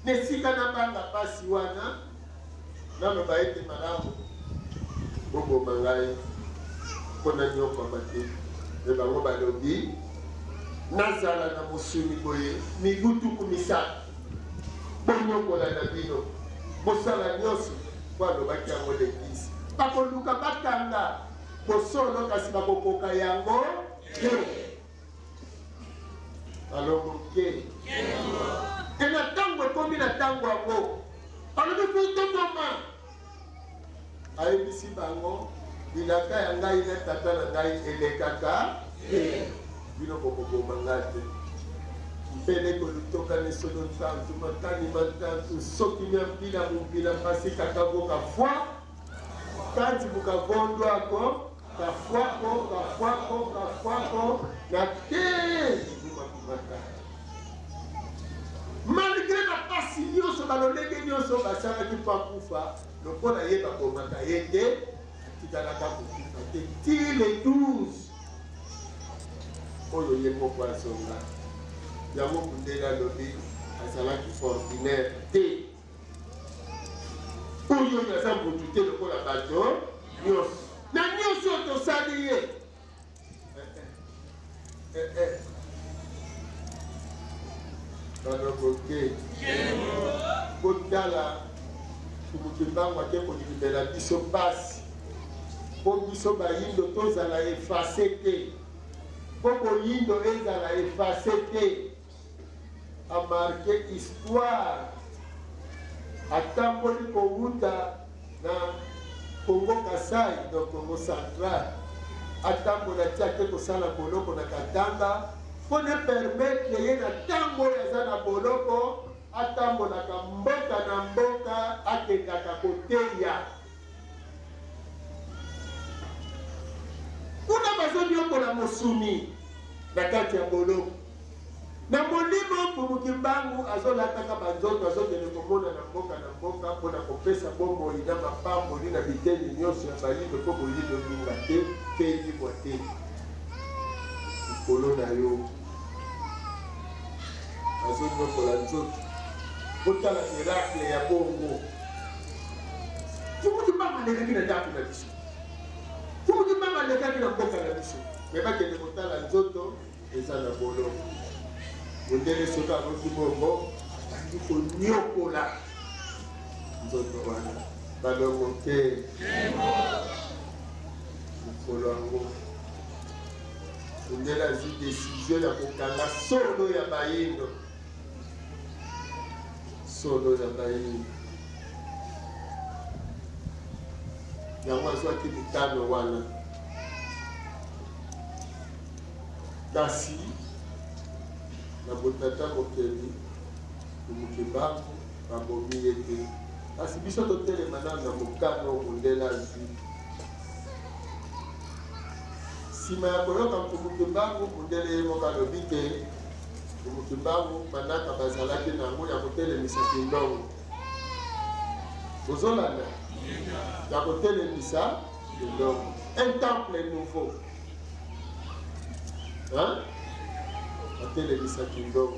S4: nesika na banga pasi wana naloba ete malamu boboma ngai mpona nyokoma te me bango balobi nazala na mosuni boye mibutuku misato bonyokola na bino bosala nyonso po alobaki yango l'eglise bakoluka bakanga bosolo kasi bakokoka yango te alongo ke e na ntango ekomi na ntango yango alobi kotoboma ayebisi bango bilaka ya ngai na tata na ngai elekaka bino bokoboma nga te mpele kolutoka nesolo ntantu makani matantu soki mya mpila mombila mpasi kakaboka fwa kanti bukavondwako kafwako na te libumakumata malgré bapasi nyonso balolenge nyonso basalaki mpo akufa lokola ye babomaka ye te atikalaka kokufa te ti le 12 oyo ye moko azonga yango mundele alobi azalaki ordinaire te oyo oyo aza mbutu te lokola bato nyonso na nyonso tosali ye baloko te kotala moto mbango ake kolibela biso pasi mpo biso bayindo tozala efase te mpo boyindo ezala efase te amarke histoire atamboli kowuta na Congo Kasai na Congo Central atambola tiake kosala boloko na Katanga mpo ne permettre ye na ntango oyo aza na boloko atambolaka mboka na mboka akendaka koteya kuna bazonyokola mosuni na kati ya boloko na molimo Mfumuki Mbangu azolataka banzoto azokende komona na mboka mpona kopesa bomoi na mapamboli na biteni nyonso ya bayindo mpo boyindo minga te mpe libwa te likolo na yo azonyokola nzoto kotala miracle ya bongo Mfumuki Mbangu alekaki na ndako na biso Mfumuki Mbangu alekaki na mboka na biso me bakende kotala nzoto eza na boloko mondele soki akoki bongo abandi konyokola nzoto wana balongo te mokolo yango mondele azwi desizio ya kokanga solo ya bayindo yango azwaki mitano wana kasi na botata mokeli Mfumuki Mbangu babomi ye te kasi biso totelema nano na mokano mondele azwi nsima ya koyoka Mfumuki Mbangu mondele ye moko alobi te Mfumuki Mbangu bandaka bazalaki nango ya kotelemisa kindongo ozolanda ya kotelemisa kindongo un temple nouveau atelemisa kindongo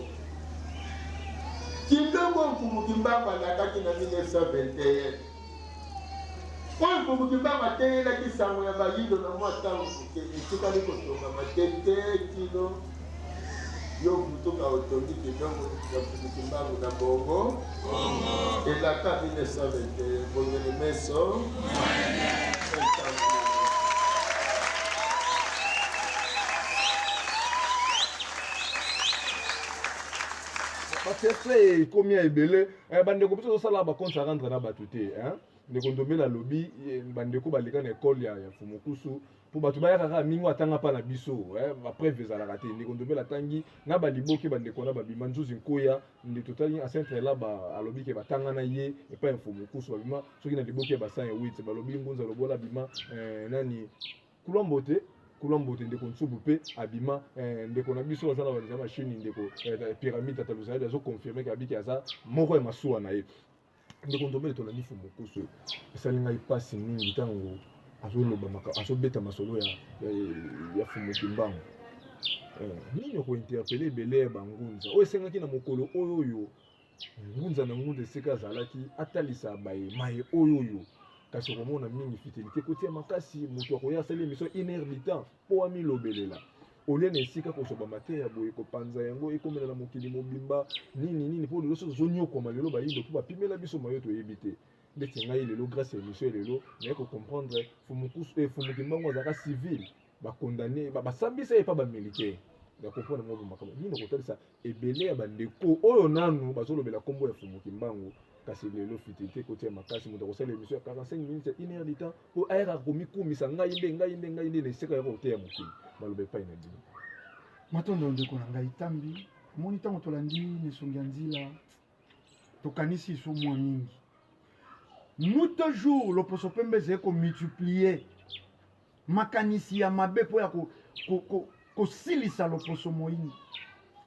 S4: Mfumuki Mbangu alakaki na 1921 oyo Mfumuki Mbangu atelelaki sango ya bayindo na mwa ntango moke etikali kotongama te kino yo mutuka otongi kindongo ya Mfumuki Mbangu na bongo elaka 1921 bongele meso
S1: parce que fait ekomi ebele bandeko biso tozosala bacompte rendre na bato te ndeko Ndombele alobi bandeko baleka na ekole ya Fumukusu pour bato bayaka mingi atanga pa na biso après vezala te ndeko ndombele atangi na baliboke bandeko na babima nzuzi nkoya nde totali a centre là ba alobi ke batanga na ye et pas info mokusu babima soki na liboke ba 108 balobi ngunza lobola bima nani kulombote ndeko nsubu pe abima ndeko na biso aza na ba machine ndeko pyramide tataluzali azo confirmer ke abiki aza moko ya masuwa na ye ndeko ndombele tolandi fo mokusu esali ngai pasi mingi ntango azobeta masolo ya fumuki mbangu nini okointerpele ebele ya bangunza oyo esengaki na mokolo oyo ngunza na ngunza esika azalaki atalisa maye oyo kasi okomona mingi fitilité kotia makasi moto akoya asali émission 1 heure du temps mpo amilobelela olia na esika kosoba mateya boye kopanza yango ekomela na mokili mobimba nini mpo lelo soki ozonyokoma lelo bayindo mpo bapimela biso mayo toyebi te ndeti ngai lelo grâce à émission lelo naye kocomprendre fumuki mbangu azalaka civil bakondane basambisa ye pa bamilitaire nakomprendre mwa bomakambo nini kotalisa ebele ya bandeko oyo nanu bazolobela nkombo ya fumuki mbangu kasi lelo fitilité kotia makasi moto akosala émission ya 45 minutes 1 heure du temps po ayaka komikumisa ngai nde na esika yaka koteya mokili baloba epai na bino
S2: matondo ndeko na ngai tambi omoni ntango tolandi nesongi ya nzila tokanisi iso mwa mingi nous toujours loposo pembe ezali komultiplier makanisi ya mabe mpo ya kosilisa loposo moyini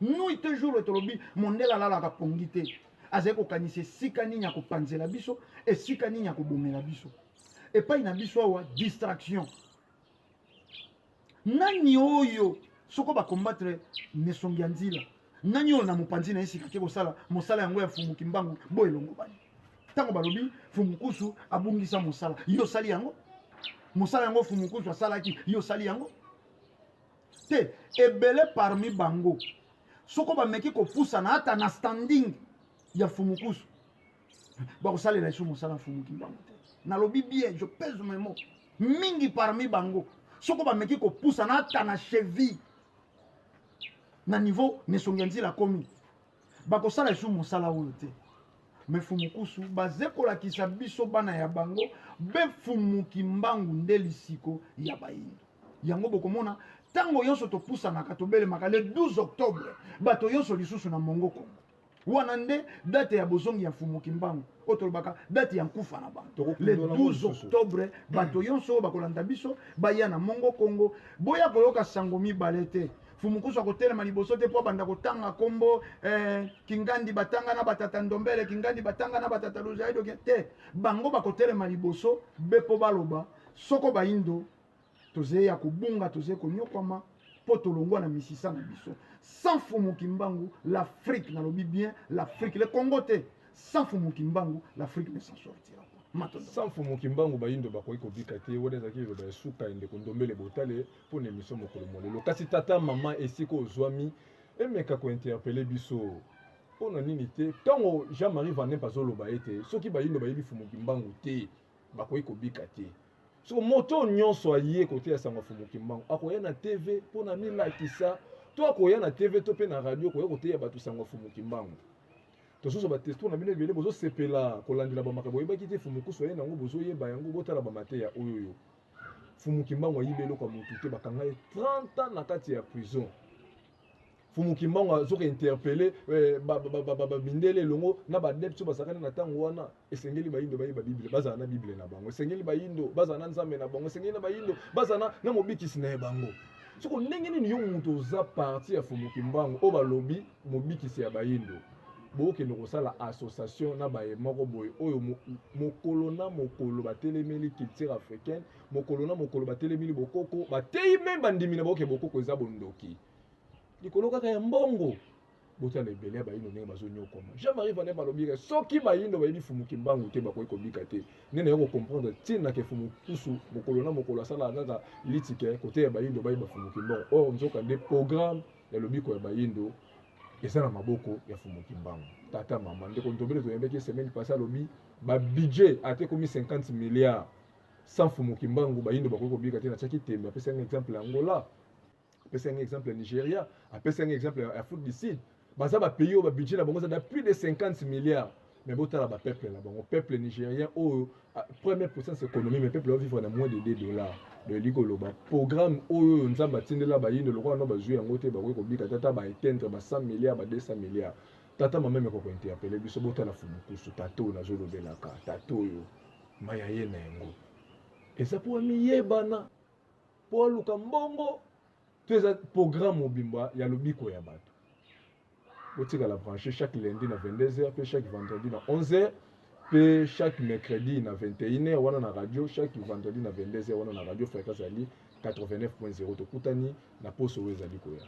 S2: nous toujours tolobi mondele alalaka pongi te azali kokanisa esika nini ya kopanzela biso esika nini ya kobomela biso epai na biso awa distraction nani oyo soko bakombattre nesongi ya nzila nani oyo na mopanzi na esika te kosala mosala yango ya fumuki mbangu bo elongo bani ntango balobi fumukusu abungisa mosala yo sali yango mosala yango fumukusu asalaki yo sali yango te ebele parmi bango soko bameki kopusana ata na standing ya fumukusu bakosalela esu mosala ya fumuki mbangu te nalobi bien je pèse mes mots mingi parmi bango soko bameki kopusana ata na cheville na niveau nesongi ya nzila komi bakosala esu mosala oyo te me fumukusu baze kolakisa biso bana ya bango befumuki mbangu nde lisiko ya bayindo yango bokomona ntango nyonso topusanaka tobelemaka le 12 octobre bato nyonso lisusu na mongo kongo wana nde date ya bozongi ya fumuki mbangu oyo tolobaka date ya nkufa na bango le 12 octobre bato nyonso bakolanda biso baya na mongo kongo boya koyoka sango mibale te fumukusu akotelema liboso te mpo banda kotanga kombo kingandi batanga na batata ndombele kingandi batanga na batata luzaido te bango bakotelema liboso be mpo baloba soko bayindo tozeye ya kobunga tozeye konyokwama mpo tolongwa na misisa na biso sans fumuki mbangu l'Afrique nalobi bien l'Afrique le Congo te sans fumuki mbangu l'Afrique ne s'en sortira pas
S1: sans fumuki mbangu bayindo bakoki kobika te wana ezalaki liloba ya suka ndeko ndombele botale mpo na émission mokolo molelo kasi tata mama esika ozwami emeka kointerpele biso mpona nini te ntango Jean-Marie Vanem bazoloba ete soki bayindo bayebi fumuki mbangu te bakoki kobika te so moto nyonso aye kote ya sango fumuki mbangu akoya na TV mpona milakisa to akoya na TV to pe na radio koya kote ya bato sango fumuki mbangu tosusu batesto na bino ebele bozosepela kolandela bamakambo boyebaki te fumukusu aye nango bozoyeba yango botala bamateya oyo fumuki mbangu ayiba eloko ya motu te bakanga ye 30 ans na kati ya prison fumuki mbangu azoka interpele babindele elongo na badepte basakani na ntango wana esengeli bayindo bayeba bible bazala na bible na bango esengeli bayindo bazala na nzambe na bango esengeli na bayindo bazala na mobikisi na ye bango soko ndenge nini yo moto oza parti ya fumuki mbangu oyo balobi mobikisi ya bayindo bokende kosala association na baye moko boye oyo mokolo na mokolo batelemeli culture africaine mokolo na mokolo batelemeli bokoko bateyi me bandimi na boke bokoko eza bondoki likolo kaka ya mbongo botala ebele ya bayindo ndenge bazonyokoma Jean-Marie Vanem balobika soki bayindo bayebi fumuki mbangu te bakoki kobika te nene yoko comprendre ntina ke fumukusu mokolo na mokolo asala naza litike kote ya bayindo bayeba fumuki mbangu or nzoka nde programme ya lobiko ya bayindo eza na maboko ya fumuki mbangu tata mama ndeko ntombele toyembeki semaine passée alobi babudget ate komi 50 milliards sans fumuki mbangu bayindo bakoki kobika te natiaki tembe apesa un exemple ya Angola apesa un exemple ya Nigeria apesa un exemple ya Afrique du Sud baza bapays oyo babudget na bango eza da plus de 50 milliards mais botala ba peuple là bon peuple nigérien au première puissance économique mais peuple vivre na moins de $2 de likoloba programme oyo nzamba tindela ba yinde lokwa no ba jouer yango te ba ko bika tata ba éteindre ba 100 milliards ba 200 milliards tata mama me ko interpeller biso botala fumukusu tato na zolo belaka tato yo maya ye na yango eza po miyebana po luka mbongo teza programme obimba ya lobiko ya bato botika la brancher chaque lundi na 22h puis chaque vendredi na 11h puis chaque mercredi na 21h wana na radio chaque vendredi na 22h wana na radio fréquence ali 89.0 tokutani na poso ezali koya